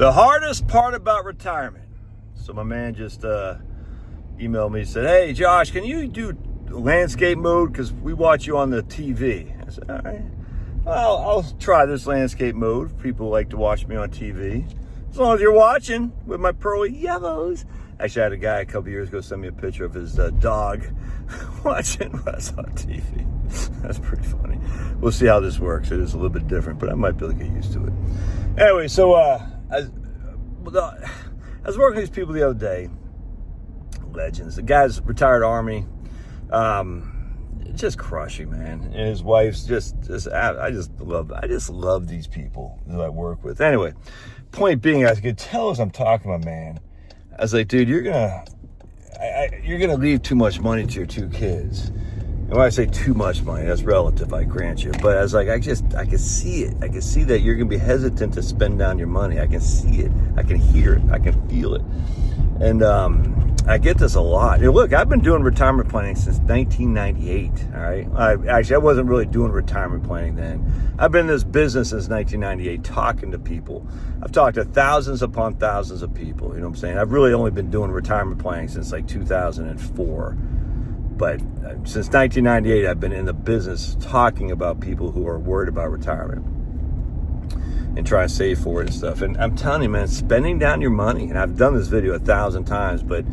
The hardest part about retirement. So my man just emailed me, said, hey, Josh, can you do landscape mode? Because we watch you on the TV. I said, all right. Well, I'll try this landscape mode. People like to watch me on TV. As long as you're watching with my pearly yellows. Actually, I had a guy a couple years ago send me a picture of his dog watching us on TV. That's pretty funny. We'll see how this works. It is a little bit different, but I might be able to get used to it. Anyway, so I was working with these people the other day. Legends. The guy's retired Army. Just crushing, man. And his wife's I just love these people that I work with. Anyway, point being, I could tell as I'm talking to my man, I was like, dude, you're gonna leave too much money to your two kids. And when I say too much money, that's relative, I grant you. But I was like, I can see it. I can see that you're gonna be hesitant to spend down your money. I can see it. I can hear it. I can feel it. And I get this a lot. And look, I've been doing retirement planning since 1998, all right? I wasn't really doing retirement planning then. I've been in this business since 1998, talking to people. I've talked to thousands upon thousands of people, you know what I'm saying? I've really only been doing retirement planning since like 2004. But since 1998, I've been in the business talking about people who are worried about retirement and try to save for it and stuff. And I'm telling you, man, spending down your money, and I've done this video 1,000 times, but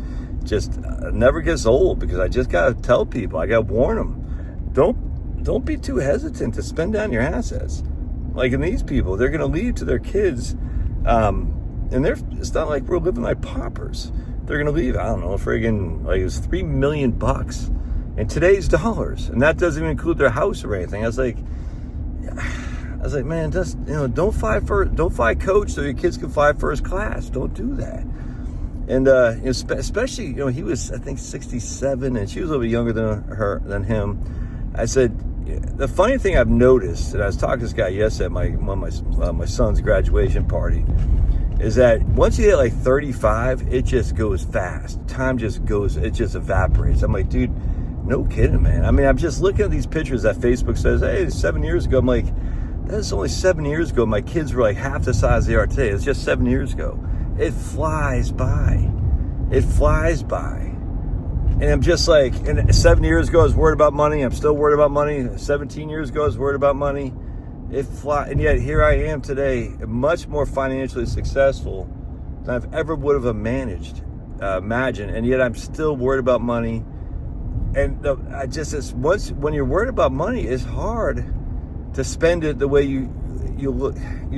just never gets old, because I just got to tell people, I got to warn them, don't be too hesitant to spend down your assets. Like in these people, they're going to leave to their kids, and it's not like we're living like paupers. They're going to leave, I don't know, friggin', like it was $3 million in today's dollars. And that doesn't even include their house or anything. I was like, man, just, don't fly coach so your kids can fly first class. Don't do that. And especially, he was, I think, 67, and she was a little bit younger than him. I said, the funny thing I've noticed, and I was talking to this guy yesterday at my son's graduation party, is that once you hit like 35, it just goes fast. Time just goes, it just evaporates. I'm like, dude, no kidding, man. I mean, I'm just looking at these pictures that Facebook says, hey, 7 years ago. I'm like, that's only 7 years ago. My kids were like half the size they are today. It's just 7 years ago. It flies by. It flies by. And I'm just like, and 7 years ago I was worried about money. I'm still worried about money. 17 years ago I was worried about money. And yet here I am today, much more financially successful than I've ever would have imagined. And yet I'm still worried about money. And when you're worried about money, it's hard to spend it the way you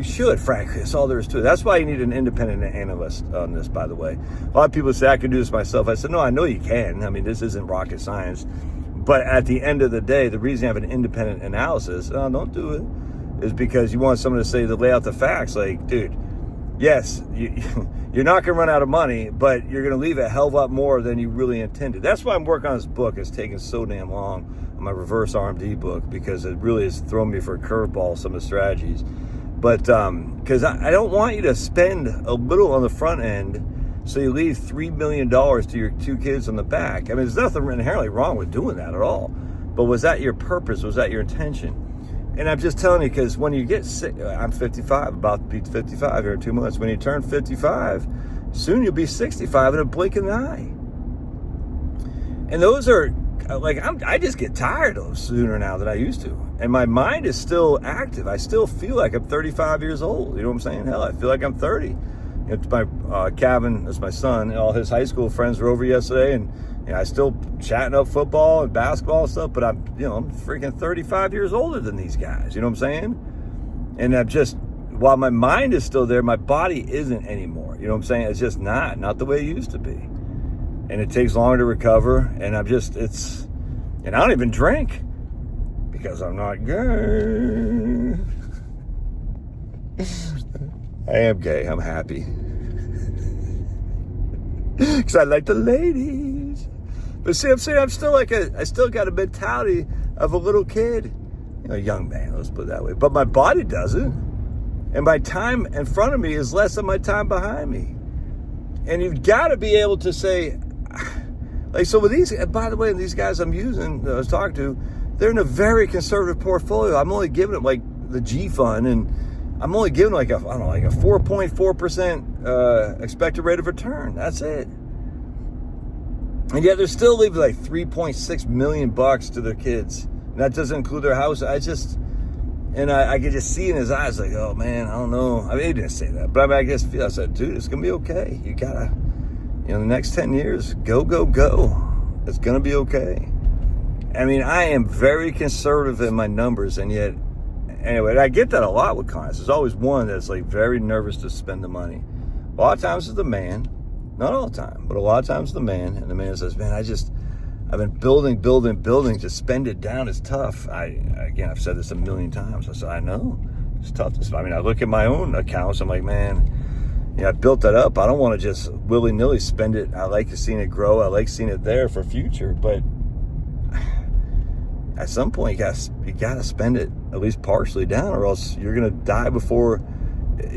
should, frankly. That's all there is to it. That's why you need an independent analyst on this, by the way. A lot of people say, I can do this myself. I said, no, I know you can. I mean, this isn't rocket science. But at the end of the day, the reason you have an independent analysis, don't do it, is because you want someone to say, to lay out the facts. Like, dude, yes, you're not going to run out of money, but you're going to leave a hell of a lot more than you really intended. That's why I'm working on this book. It's taken so damn long, on my reverse RMD book, because it really has thrown me for a curveball, some of the strategies. But because I don't want you to spend a little on the front end so you leave $3 million to your two kids on the back. I mean, there's nothing inherently wrong with doing that at all. But was that your purpose? Was that your intention? And I'm just telling you, because when you get sick, I'm 55, about to be 55 here in 2 months. When you turn 55, soon you'll be 65 in a blink of an eye. And those are, like, I just get tired of those sooner now than I used to. And my mind is still active. I still feel like I'm 35 years old. You know what I'm saying? Hell, I feel like I'm 30. Kevin, that's my son, and all his high school friends were over yesterday, and I still chatting up football and basketball and stuff, but I'm freaking 35 years older than these guys, you know what I'm saying? And I'm just, while my mind is still there, my body isn't anymore, you know what I'm saying? It's just not the way it used to be. And it takes longer to recover, and and I don't even drink, because I'm not gay. I am gay, I'm happy. Because I like the ladies. But see, I'm saying I still got a mentality of a little kid. A young man, let's put it that way. But my body doesn't. And my time in front of me is less than my time behind me. And you've got to be able to say, like, so with these, by the way, these guys I'm using, that I was talking to, they're in a very conservative portfolio. I'm only giving them like the G fund, and I'm only giving like a 4.4% expected rate of return. That's it. And yet they're still leaving like $3.6 million to their kids. And that doesn't include their house. I could just see in his eyes like, oh man, I don't know. I mean, he didn't say that, but I guess I said, dude, it's gonna be okay. You gotta, the next 10 years, go. It's gonna be okay. I mean, I am very conservative in my numbers, and yet, anyway, I get that a lot with clients. There's always one that's like very nervous to spend the money. A lot of times it's the man, not all the time, but a lot of times it's the man, and the man says, man, I've been building. To spend it down is tough. I've said this a million times. I said, I know it's tough. I look at my own accounts. I'm like, man, I built that up. I don't want to just willy-nilly spend it. I like seeing it grow. I like seeing it there for future. But at some point, you gotta spend it at least partially down, or else you're gonna die before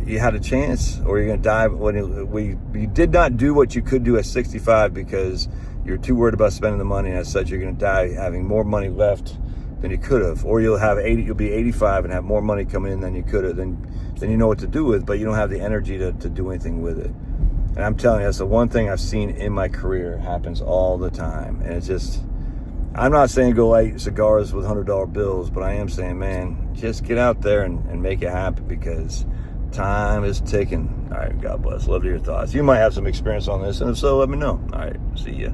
you had a chance, or you're gonna die when you did not do what you could do at 65 because you're too worried about spending the money, and as such, you're going to die having more money left than you could have. Or you'll be 85 and have more money coming in than you could have, then you know what to do with, but you don't have the energy to do anything with it. And I'm telling you, that's the one thing I've seen in my career. It happens all the time. And it's just, I'm not saying go light cigars with $100 bills, but I am saying, man, just get out there and make it happen, because time is ticking. All right, God bless. Love to hear your thoughts. You might have some experience on this, and if so, let me know. All right, see ya.